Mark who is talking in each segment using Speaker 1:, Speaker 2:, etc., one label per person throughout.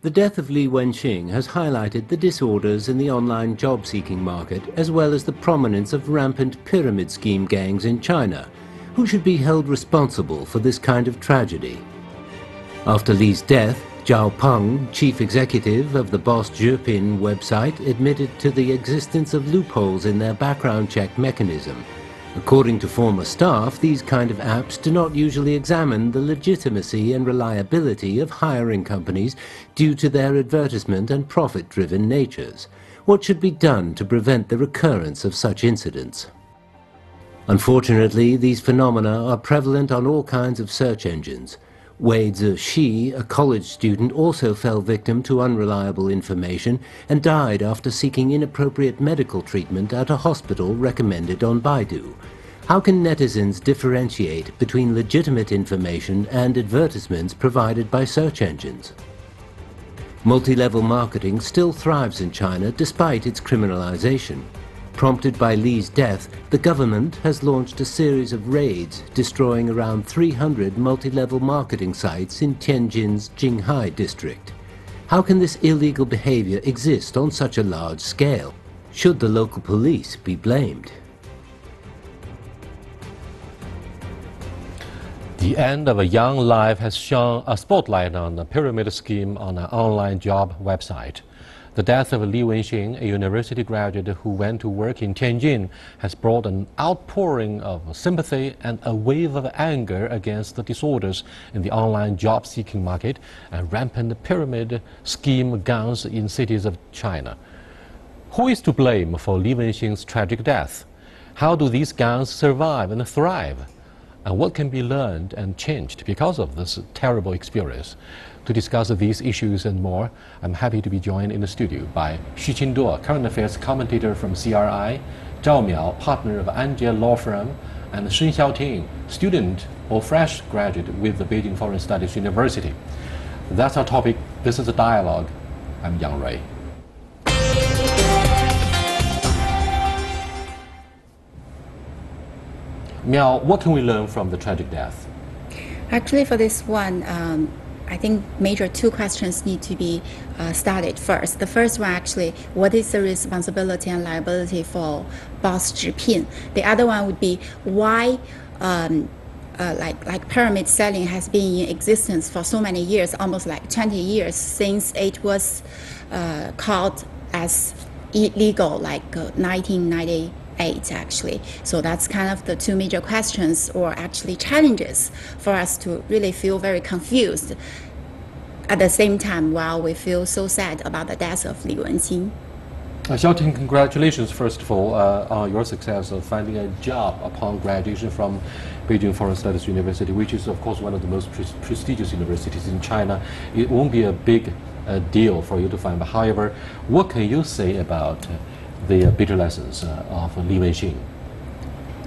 Speaker 1: The death of Li Wenxing has highlighted the disorders in the online job-seeking market, as well as the prominence of rampant pyramid scheme gangs in China. Who should be held responsible for this kind of tragedy? After Li's death, Zhao Peng, chief executive of the Boss Zhepin website, admitted to the existence of loopholes in their background check mechanism. According to former staff, these kind of apps do not usually examine the legitimacy and reliability of hiring companies due to their advertisement and profit-driven natures. What should be done to prevent the recurrence of such incidents? Unfortunately, these phenomena are prevalent on all kinds of search engines. Wei Zixi, a college student, also fell victim to unreliable information and died after seeking inappropriate medical treatment at a hospital recommended on Baidu. How can netizens differentiate between legitimate information and advertisements provided by search engines? Multi-level marketing still thrives in China despite its criminalization. Prompted by Li's death, the government has launched a series of raids, destroying around 300 multi-level marketing sites in Tianjin's Jinghai district. How can this illegal behavior exist on such a large scale? Should the local police be blamed?
Speaker 2: The end of a young life has shone a spotlight on the pyramid scheme on an online job website. The death of Li Wenxing, a university graduate who went to work in Tianjin, has brought an outpouring of sympathy and a wave of anger against the disorders in the online job-seeking market and rampant pyramid scheme gangs in cities of China. Who is to blame for Li Wenxing's tragic death? How do these gangs survive and thrive? And what can be learned and changed because of this terrible experience? To discuss these issues and more, I'm happy to be joined in the studio by Xu Qingduo, current affairs commentator from CRI, Zhao Miao, partner of Anjie Law Firm, and Shun Xiaoting, student or fresh graduate with the Beijing Foreign Studies University. That's our topic. This is a dialogue. I'm Yang Rui. Miao, what can we learn from the tragic death?
Speaker 3: Actually, for this one, I think major two questions need to be started first. The first one, actually, what is the responsibility and liability for Boss Zhepin? The other one would be why like pyramid selling has been in existence for so many years, almost like 20 years since it was called as illegal, like 1998 actually. So that's kind of the two major questions, or actually challenges, for us to really feel very confused at the same time while we feel so sad about the death of Li Wenxing.
Speaker 2: Xiaoting, congratulations first of all on your success of finding a job upon graduation from Beijing Foreign Studies University, which is of course one of the most prestigious universities in China. It won't be a big deal for you to find, but however, what can you say about the bitter lessons of Li Wenxing?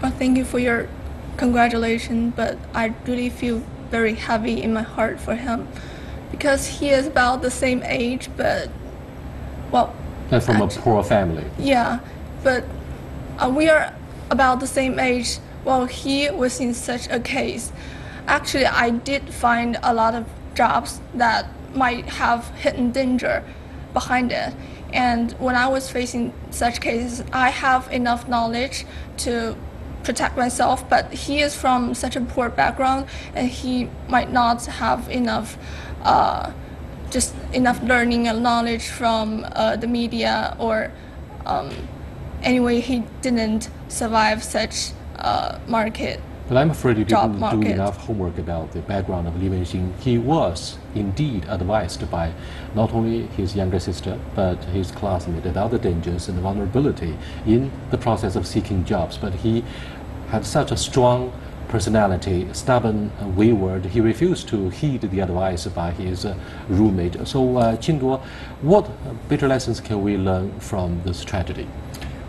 Speaker 4: Well, thank you for your congratulations, but I really feel very heavy in my heart for him, because he is about the same age, but, well...
Speaker 2: And from a poor family.
Speaker 4: Yeah, but we are about the same age while he was in such a case. Actually, I did find a lot of jobs that might have hidden danger behind it. And when I was facing such cases, I have enough knowledge to protect myself, but he is from such a poor background and he might not have enough just enough learning and knowledge from the media, or anyway, he didn't survive such market.
Speaker 2: But I'm afraid you didn't do enough homework about the background of Li Wenxing. He was indeed advised by not only his younger sister, but his classmate about the dangers and the vulnerability in the process of seeking jobs. But he had such a strong personality, stubborn, wayward. He refused to heed the advice by his roommate. So, Qingduo, what bitter lessons can we learn from this tragedy?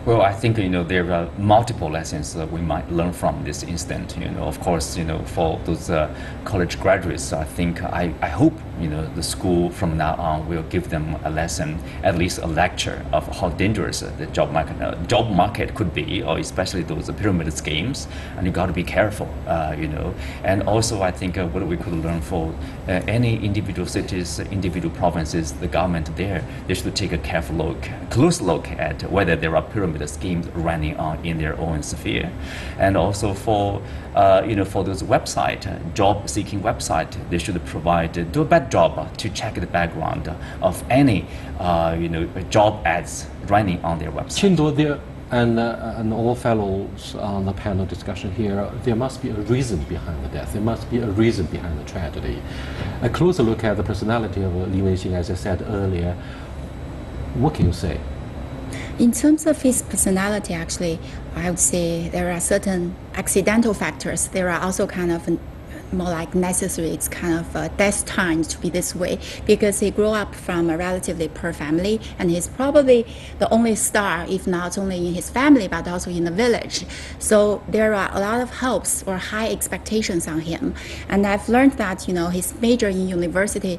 Speaker 5: Well, I think there are multiple lessons that we might learn from this incident. Of course, for those college graduates, I think I hope the school from now on will give them a lesson, at least a lecture of how dangerous the job market could be, or especially those pyramid schemes, and you got to be careful, And also, I think what we could learn for any individual cities, individual provinces, the government there, they should take a close look at whether there are pyramid schemes running on in their own sphere, and also for those job-seeking website, they should do a better job to check the background of any job ads running on their website.
Speaker 2: Qingduo, there and all fellows on the panel discussion here, there must be a reason behind the death. There must be a reason behind the tragedy. A closer look at the personality of Li Wenxing, as I said earlier. What can you say?
Speaker 3: In terms of his personality, actually, I would say there are certain accidental factors. There are also kind of more like necessary. It's kind of destined to be this way because he grew up from a relatively poor family, and he's probably the only star, if not only in his family, but also in the village. So there are a lot of hopes or high expectations on him. And I've learned that, his major in university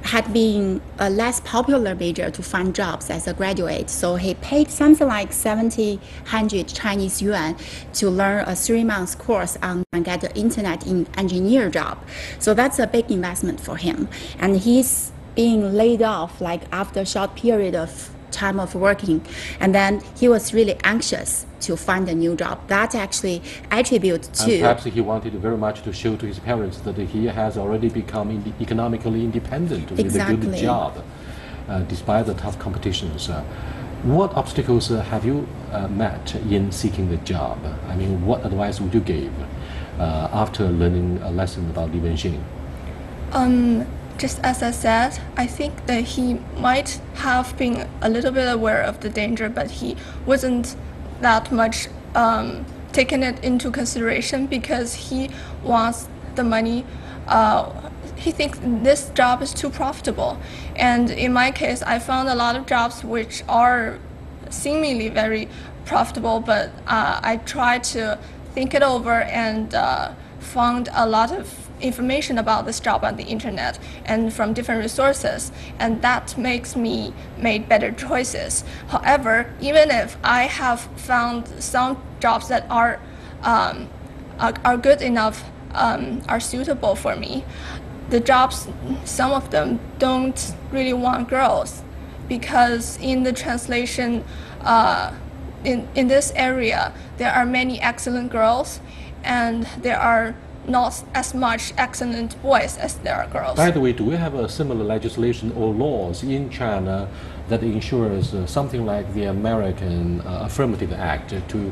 Speaker 3: had been a less popular major to find jobs as a graduate. So he paid something like 100 Chinese yuan to learn a 3-month course and get an internet engineer job. So that's a big investment for him. And he's being laid off like after a short period of time of working, and then he was really anxious to find a new job. That actually attribute to...
Speaker 2: And perhaps he wanted very much to show to his parents that he has already become economically independent with a good job, despite the tough competitions. What obstacles have you met in seeking the job? I mean, what advice would you give after learning a lesson about Li Wenxing?
Speaker 4: Just as I said, I think that he might have been a little bit aware of the danger, but he wasn't that much taking it into consideration because he wants the money. He thinks this job is too profitable. And in my case, I found a lot of jobs which are seemingly very profitable, but I tried to think it over and found a lot of information about this job on the internet and from different resources, and that makes me make better choices. However, even if I have found some jobs that are good enough, are suitable for me, the jobs, some of them don't really want girls, because in the translation, in this area, there are many excellent girls, and there are not as much excellent boys as there are girls.
Speaker 2: By the way, do we have a similar legislation or laws in China that ensures something like the American Affirmative Act to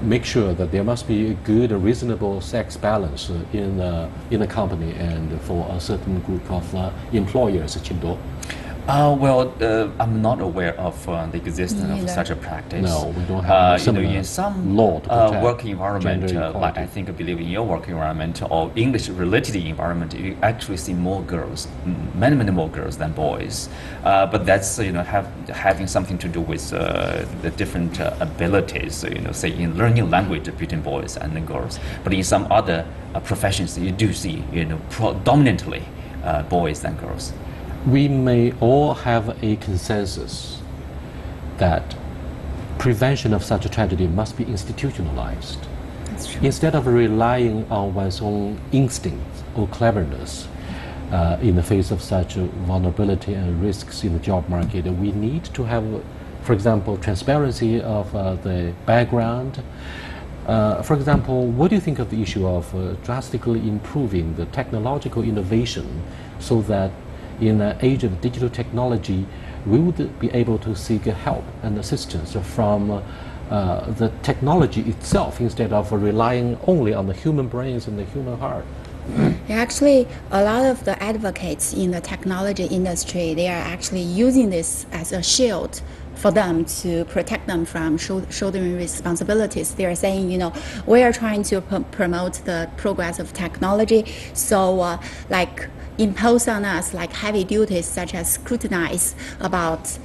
Speaker 2: make sure that there must be a good, reasonable sex balance in a company and for a certain group of employers, Qingduo?
Speaker 5: Well, I'm not aware of the existence of such a practice.
Speaker 2: No, we don't have
Speaker 5: in some
Speaker 2: law to protect
Speaker 5: working environment, like I think I believe in your working environment or English-related environment, you actually see more girls, many more girls than boys. But that's having something to do with the different abilities. Say in learning language between boys and girls. But in some other professions, you do see predominantly boys than girls.
Speaker 2: We may all have a consensus that prevention of such a tragedy must be institutionalized.
Speaker 3: That's true.
Speaker 2: Instead of relying on one's own instincts or cleverness in the face of such vulnerability and risks in the job market, we need to have, for example, transparency of the background. For example, what do you think of the issue of drastically improving the technological innovation so that in an age of digital technology, we would be able to seek help and assistance from the technology itself instead of relying only on the human brains and the human heart?
Speaker 3: Actually, a lot of the advocates in the technology industry, they are actually using this as a shield for them to protect them from shouldering responsibilities. They are saying, we are trying to promote the progress of technology, so like impose on us like heavy duties such as scrutinize about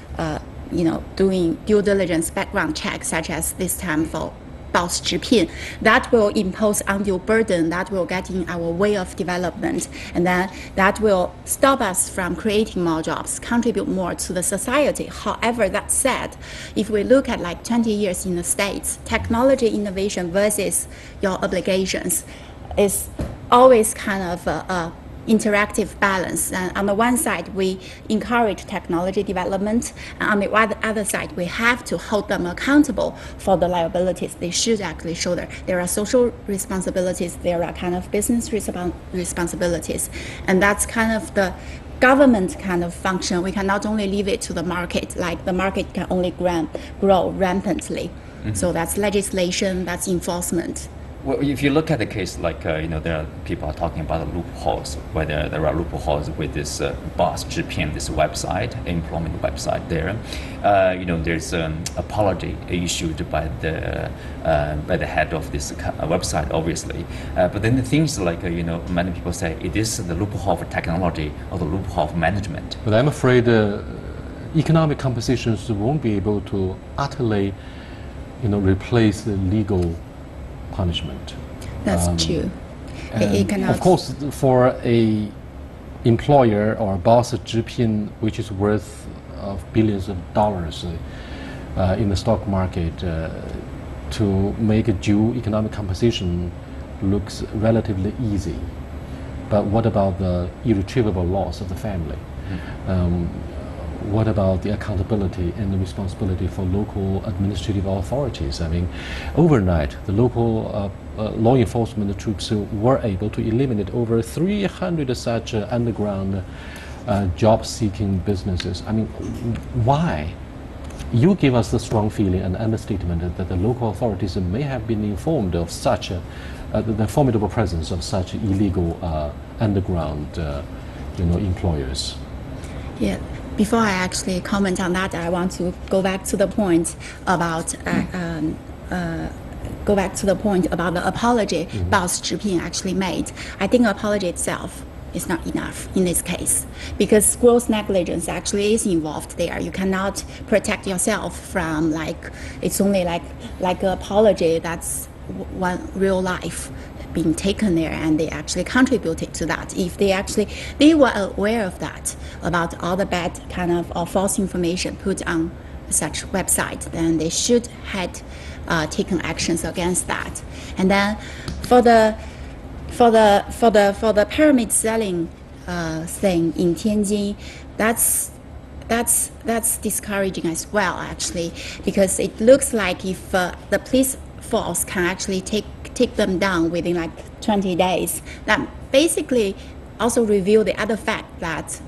Speaker 3: doing due diligence background checks, such as this time for boss 直聘, that will impose undue burden, that will get in our way of development, and then that will stop us from creating more jobs, contribute more to the society. However, that said, if we look at like 20 years in the States, technology innovation versus your obligations is always kind of a interactive balance. And on the one side, we encourage technology development, and on the other side, we have to hold them accountable for the liabilities they should actually shoulder. There are social responsibilities, there are kind of business responsibilities, and that's kind of the government kind of function. We can not only leave it to the market, like the market can only grow rampantly. So that's legislation, that's enforcement.
Speaker 5: Well, if you look at the case, like, there are people are talking about loopholes, whether there are loopholes with this boss 直聘, this website, employment website there. There's an apology issued by the head of this website, obviously. But then the things like, many people say it is the loophole of technology or the loophole of management.
Speaker 2: But I'm afraid economic compositions won't be able to utterly, replace the legal punishment.
Speaker 3: That's true. It cannot.
Speaker 2: Of course, for a employer or boss 直聘, which is worth of billions of dollars in the stock market, to make a due economic composition looks relatively easy. But what about the irretrievable loss of the family? What about the accountability and the responsibility for local administrative authorities? I mean, overnight, the local law enforcement troops were able to eliminate over 300 such underground job-seeking businesses. I mean, why? You give us the strong feeling and understatement that the local authorities may have been informed of such the formidable presence of such illegal underground, employers.
Speaker 3: Yeah. Before I actually comment on that, I want to go back to the point about the apology boss 直聘 actually made. I think apology itself is not enough in this case, because gross negligence actually is involved there. You cannot protect yourself from it's only like an apology that's one real life being taken there, and they actually contributed to that. If they were aware of that, about all the bad kind of or false information put on such website, then they should had taken actions against that. And then for the pyramid selling thing in Tianjin, that's discouraging as well, actually, because it looks like if the police force can actually take them down within 20 days, that basically also reveal the other fact that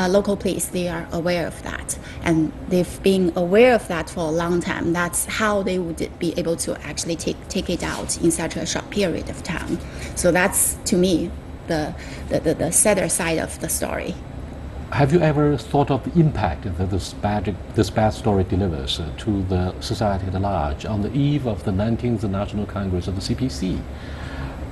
Speaker 3: local police, they are aware of that, and they've been aware of that for a long time. That's how they would be able to actually take it out in such a short period of time. So that's, to me, the sadder side of the story.
Speaker 2: Have you ever thought of the impact that this bad story delivers to the society at large on the eve of the 19th National Congress of the CPC?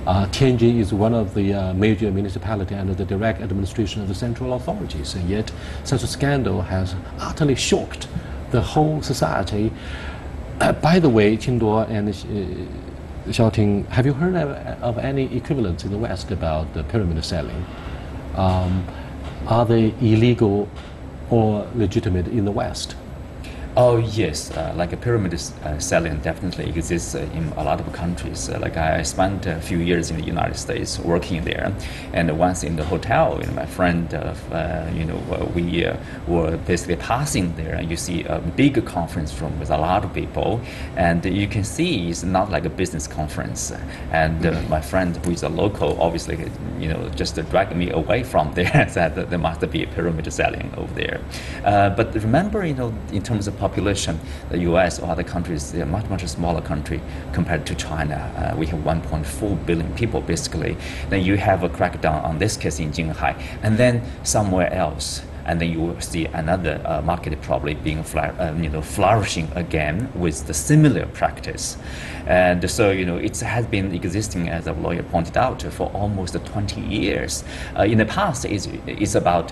Speaker 2: Tianjin is one of the major municipalities under the direct administration of the central authorities, and yet such a scandal has utterly shocked the whole society. By the way, Qingduo and Xiaoting, have you heard of any equivalents in the West about the pyramid selling? Are they illegal or legitimate in the West?
Speaker 5: Oh yes, like a pyramid selling definitely exists in a lot of countries. I spent a few years in the United States working there, and once in the hotel, my friend, we were basically passing there, and you see a big conference room with a lot of people, and you can see it's not like a business conference. And my friend, who is a local, obviously, just dragged me away from there, said that there must be a pyramid selling over there. But remember, in terms of population, the U.S. or other countries, they are much smaller country compared to China. We have 1.4 billion people basically. Then you have a crackdown on this case in Jinghai, and then somewhere else, and then you will see another market probably being flourishing again with the similar practice. And so, it has been existing, as a lawyer pointed out, for almost 20 years. In the past, it's about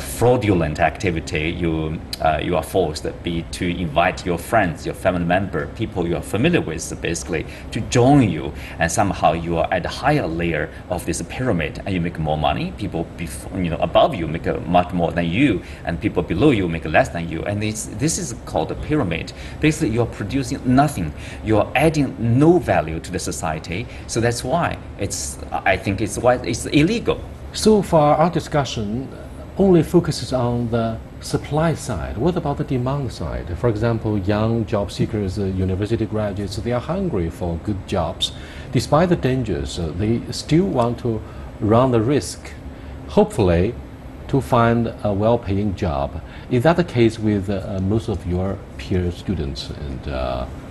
Speaker 5: fraudulent activity. You are forced to invite your friends, your family member, people you are familiar with, basically, to join you, and somehow you are at a higher layer of this pyramid, and you make more money. People above you make much more than you, and people below you make less than you. And this is called a pyramid. Basically, you are producing nothing. You are adding no value to the society. So that's why I think it's illegal.
Speaker 2: So far, our discussion only focuses on the supply side. What about the demand side? For example, young job seekers, university graduates, they are hungry for good jobs. Despite the dangers, they still want to run the risk, hopefully, to find a well-paying job. Is that the case with most of your peer students and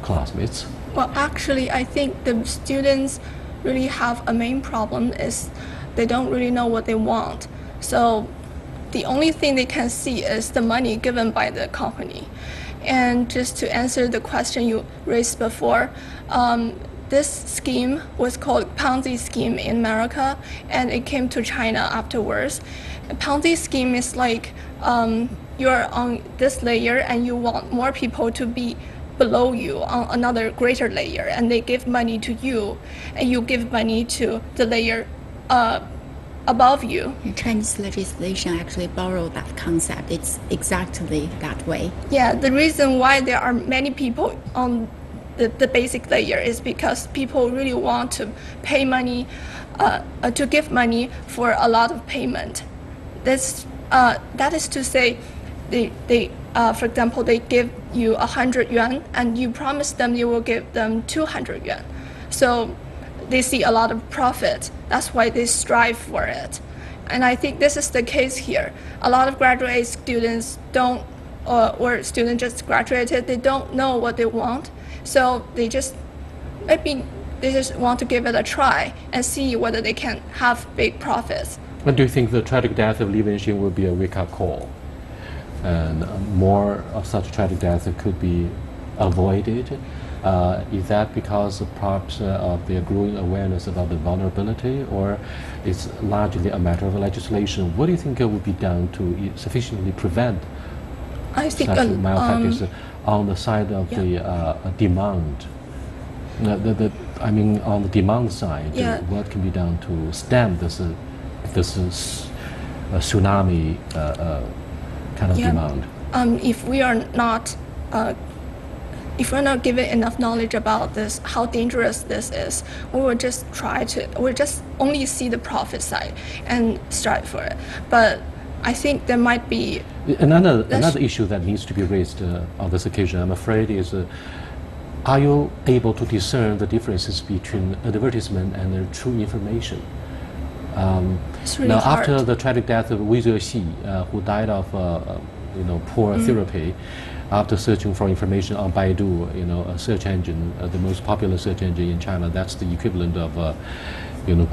Speaker 2: classmates?
Speaker 4: Well, actually, I think the students really have a main problem is they don't really know what they want. So the only thing they can see is the money given by the company. And just to answer the question you raised before, this scheme was called Ponzi scheme in America, and it came to China afterwards. A Ponzi scheme is like you're on this layer and you want more people to be below you on another greater layer, and they give money to you, and you give money to the layer above you.
Speaker 3: Chinese legislation actually borrowed that concept. It's exactly that way.
Speaker 4: Yeah, the reason why there are many people on the basic layer is because people really want to pay money, to give money for a lot of payment. That is to say, for example, they give you 100 yuan and you promise them you will give them 200 yuan. So they see a lot of profit. That's why they strive for it. And I think this is the case here. A lot of graduate students don't, or students just graduated, they don't know what they want. So maybe they just want to give it a try and see whether they can have big profits.
Speaker 2: But do you think the tragic death of Li Wenxing will be a wake-up call? And more of such tragic deaths could be avoided? Is that because perhaps of their growing awareness about the vulnerability, or it's largely a matter of legislation? What do you think would be done to sufficiently prevent such malpractice on the side of the demand? I mean, on the demand side, what can be done to stem this tsunami kind of demand?
Speaker 4: If we're not given enough knowledge about this, how dangerous this is, we'll just only see the profit side and strive for it. But I think there might be
Speaker 2: another issue that needs to be raised on this occasion, I'm afraid, is are you able to discern the differences between advertisement and true information?
Speaker 4: It's really
Speaker 2: now,
Speaker 4: hard.
Speaker 2: After the tragic death of Li Wenxing, who died of poor therapy, after searching for information on Baidu, a search engine, the most popular search engine in China, that's the equivalent of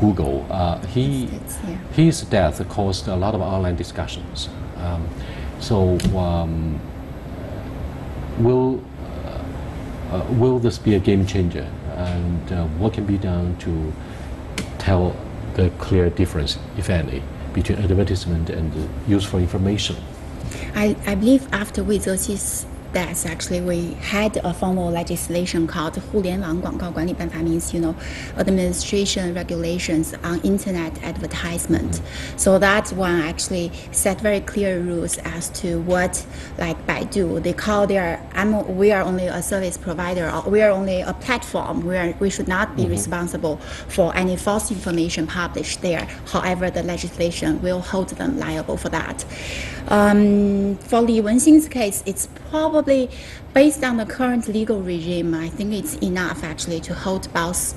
Speaker 2: Google. His death caused a lot of online discussions. Will this be a game changer? And what can be done to tell the clear difference, if any, between advertisement and useful information?
Speaker 3: I believe after Wei Zeqi's death, actually, we had a formal legislation called 互联网广告管理办法, means, administration regulations on internet advertisement. So that one actually set very clear rules as to what, like Baidu, they call we are only a service provider, or we are only a platform, we should not be responsible for any false information published there. However, the legislation will hold them liable for that. For Li Wenxing's case, it's probably based on the current legal regime. I think it's enough actually to hold Boss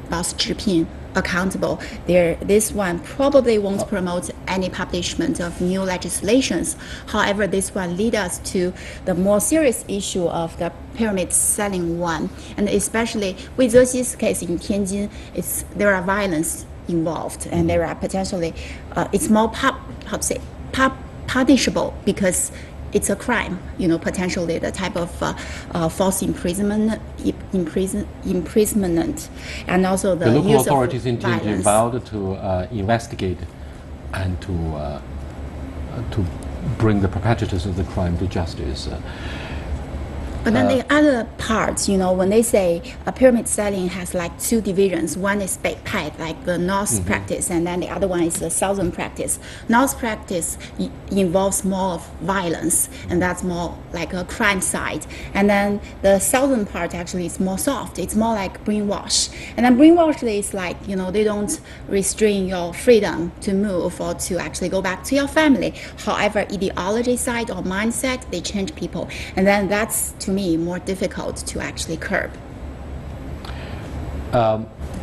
Speaker 3: Zhiping accountable. This one probably won't promote any publishment of new legislations. However, this one leads us to the more serious issue of the pyramid selling one, and especially with Zeqi's case in Tianjin, there are violence involved, and there are potentially it's more punishable because it's a crime, potentially the type of false imprisonment, and also the
Speaker 2: local
Speaker 3: use
Speaker 2: authorities
Speaker 3: of violence.
Speaker 2: intend vowed to investigate and to bring the perpetrators of the crime to justice.
Speaker 3: But then the other parts, when they say pyramid selling has like two divisions. One is Beipad, like the North practice, and then the other one is the Southern practice. North practice involves more of violence, and that's more like a crime side. And then the Southern part actually is more soft. It's more like brainwash. And then brainwash is like, they don't restrain your freedom to move or to actually go back to your family. However, ideology side or mindset, they change people. And then that's, to me, more difficult to actually curb.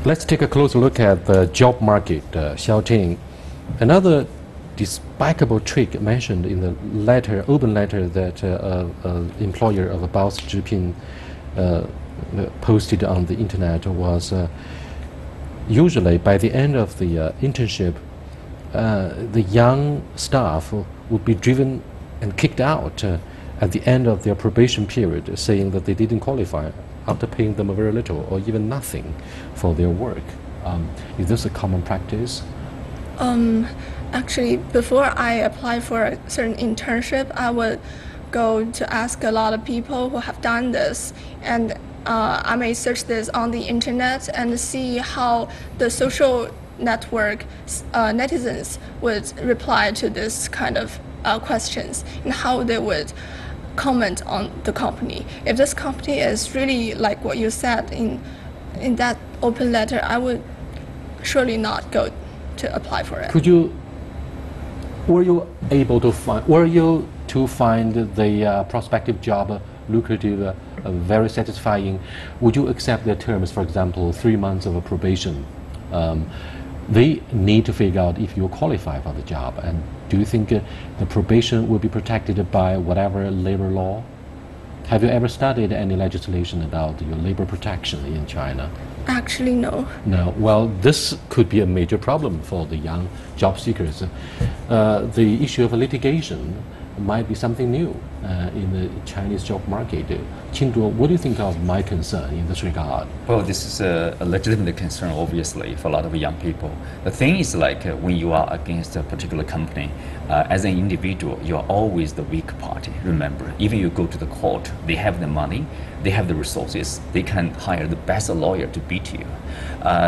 Speaker 2: Let's take a closer look at the job market, Xiaoting. Another despicable trick mentioned in the open letter that employer of Boss Zhiping posted on the internet was usually by the end of the internship, the young staff would be driven and kicked out at the end of their probation period, saying that they didn't qualify after paying them very little or even nothing for their work. Is this a common practice?
Speaker 4: Actually, before I apply for a certain internship, I would go to ask a lot of people who have done this, and I may search this on the internet and see how the social network netizens would reply to this kind of questions and how they would comment on the company. If this company is really like what you said in that open letter, I would surely not go to apply for it.
Speaker 2: Were you to find the prospective job lucrative, very satisfying? Would you accept their terms, for example, 3 months of a probation? They need to figure out if you qualify for the job. And do you think the probation will be protected by whatever labor law? Have you ever studied any legislation about your labor protection in China?
Speaker 4: Actually, no.
Speaker 2: No. Well, this could be a major problem for the young job seekers. The issue of litigation might be something new in the Chinese job market. Qingduo, what do you think of my concern in this regard?
Speaker 5: Well, this is a legitimate concern, obviously, for a lot of young people. The thing is, like, when you are against a particular company, as an individual, you are always the weak party, remember. Even you go to the court, they have the money, they have the resources, they can hire the best lawyer to beat you.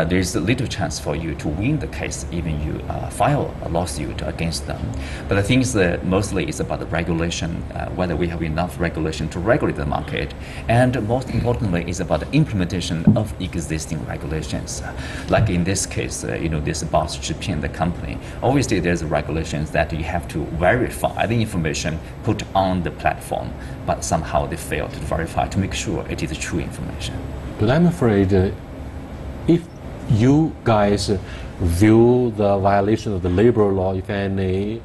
Speaker 5: There's a little chance for you to win the case, even you file a lawsuit against them. But the thing is that mostly it's about the regulation, whether we have enough regulation to regulate the market, and most importantly, it's about the implementation of existing regulations. Like in this case, this Boss Zhiping, the company, obviously there's regulations that you have to verify the information put on the platform, but somehow they fail to verify to make sure it is true information.
Speaker 2: But I'm afraid if you guys view the violation of the labor law, if any,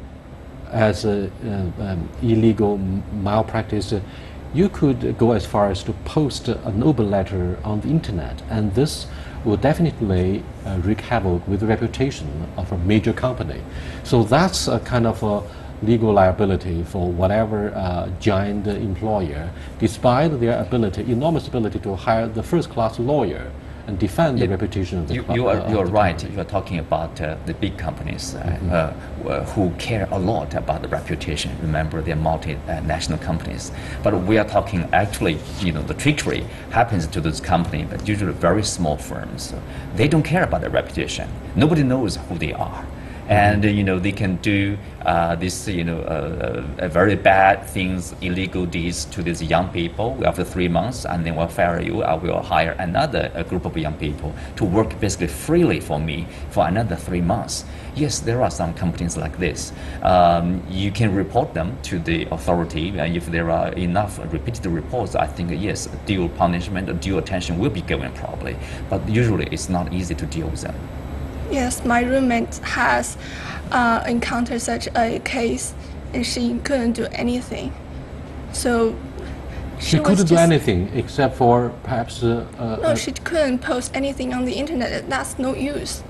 Speaker 2: as illegal malpractice, you could go as far as to post an open letter on the internet, and this will definitely wreak havoc with the reputation of a major company. So that's a kind of a legal liability for whatever giant employer, despite their enormous ability to hire the first-class lawyer and defend the reputation of the company.
Speaker 5: You're right. You are talking about the big companies who care a lot about the reputation. Remember, they're multinational companies. But we are talking actually, the trickery happens to those companies, but usually very small firms. They don't care about their reputation. Nobody knows who they are. And they can do this very bad things, illegal deeds to these young people after 3 months, and then we'll fire you. I will hire another group of young people to work basically freely for me for another 3 months. Yes, there are some companies like this. You can report them to the authority, and if there are enough repeated reports, I think yes, due punishment, due attention will be given probably. But usually it's not easy to deal with them.
Speaker 4: Yes, my roommate has encountered such a case, and she couldn't do anything. So
Speaker 2: she couldn't do anything except for perhaps.
Speaker 4: No, she couldn't post anything on the internet. That's no use.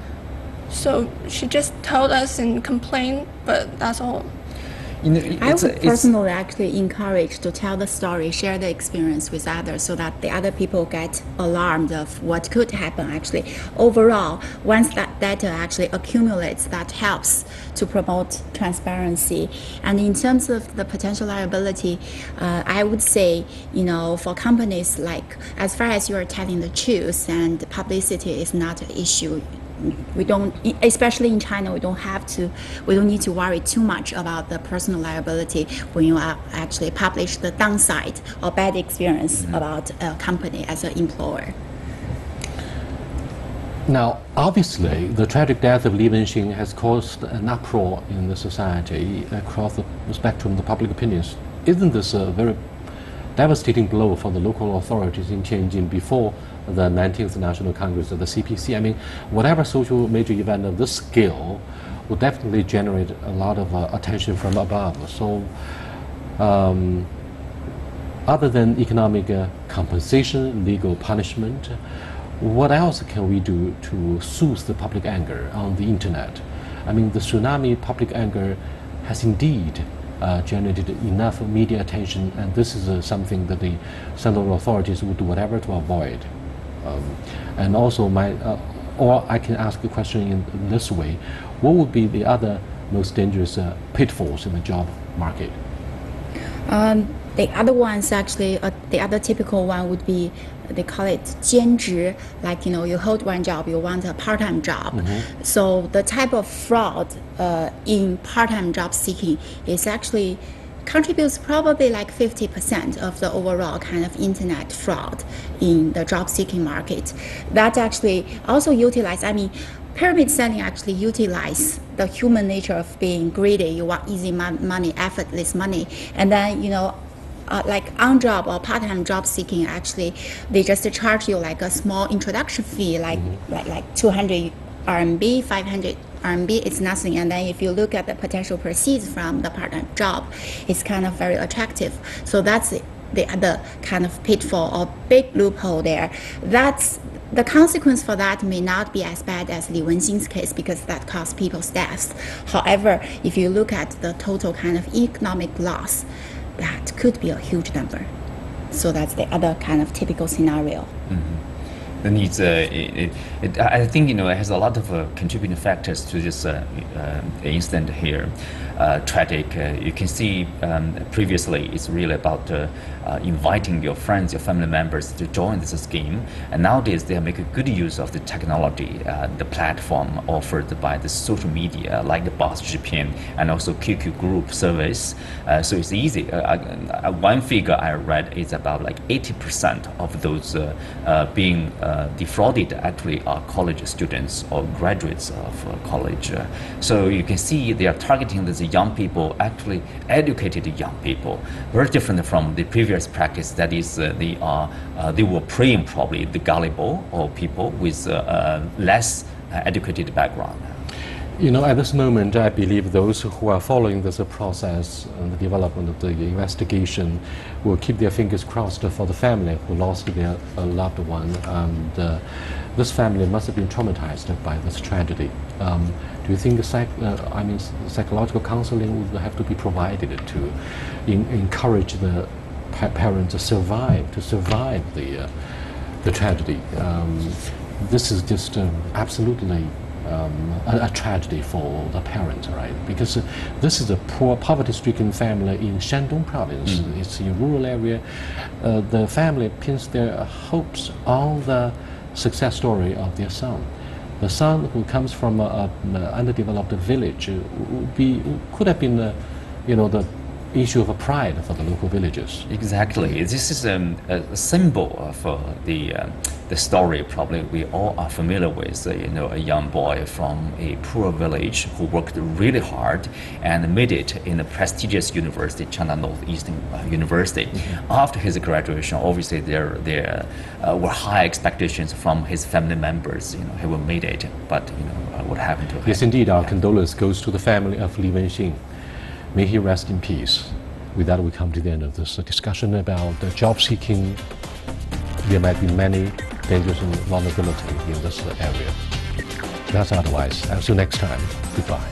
Speaker 4: So she just told us and complained, but that's all.
Speaker 3: I would personally actually encourage to tell the story, share the experience with others so that the other people get alarmed of what could happen actually. Overall, once that data actually accumulates, that helps to promote transparency. And in terms of the potential liability, I would say, for companies, like as far as you're telling the truth and publicity is not an issue, we don't, especially in China, we don't need to worry too much about the personal liability when you actually publish the downside or bad experience about a company as an employer.
Speaker 2: Now, obviously, the tragic death of Li Wenxing has caused an uproar in the society across the spectrum of the public opinions. Isn't this a very devastating blow for the local authorities in Tianjin before the 19th National Congress of the CPC? I mean, whatever social major event of this scale will definitely generate a lot of attention from above. So, other than economic compensation, legal punishment, what else can we do to soothe the public anger on the internet? I mean, the tsunami public anger has indeed generated enough media attention, and this is something that the central authorities would do whatever to avoid. And also, or I can ask the question in this way: what would be the other most dangerous pitfalls in the job market?
Speaker 3: The other ones actually, the other typical one would be, they call it 兼职, like you hold one job, you want a part-time job. So the type of fraud in part-time job seeking is actually contributes probably like 50% of the overall kind of internet fraud in the job seeking market. That actually also pyramid selling actually utilize the human nature of being greedy. You want easy money, effortless money, and then like on job or part-time job seeking, actually they just charge you like a small introduction fee, like 200 RMB, 500 RMB. It's nothing. And then if you look at the potential proceeds from the part-time job, it's kind of very attractive. So that's the other kind of pitfall or big loophole there. That's the consequence for that may not be as bad as Li Wenxing's case because that cost people's deaths. However, if you look at the total kind of economic loss, that could be a huge number. So that's the other kind of typical scenario.
Speaker 5: Then I think it has a lot of contributing factors to this incident here. Tragic. You can see previously it's really about inviting your friends, your family members to join this scheme. And nowadays they make a good use of the technology, the platform offered by the social media like the Boss GPN and also QQ group service. So it's easy. One figure I read is about like 80% of those being defrauded actually are college students or graduates of college. So you can see they are targeting these young people, actually educated young people, very different from the previous practice. That is, they were preying probably the gullible or people with less educated background.
Speaker 2: At this moment, I believe those who are following this process and the development of the investigation will keep their fingers crossed for the family who lost their loved one. And this family must have been traumatized by this tragedy. Do you think psychological counseling would have to be provided to encourage the parents to survive the tragedy? This is just absolutely a tragedy for the parents, right? Because this is a poor, poverty-stricken family in Shandong province. It's a rural area. The family pins their hopes on the success story of their son. The son, who comes from an underdeveloped village, could have been, the issue of a pride for the local villagers.
Speaker 5: Exactly. This is a symbol of the story probably we all are familiar with. A young boy from a poor village who worked really hard and made it in a prestigious university, China Northeastern University. After his graduation, obviously there were high expectations from his family members. He will made it, but what happened to him?
Speaker 2: Yes, indeed. Our condolence goes to the family of Li Wenxing. May he rest in peace. With that, we come to the end of this discussion about job seeking. There might be many dangers and vulnerability in this area. That's otherwise. Until next time, goodbye.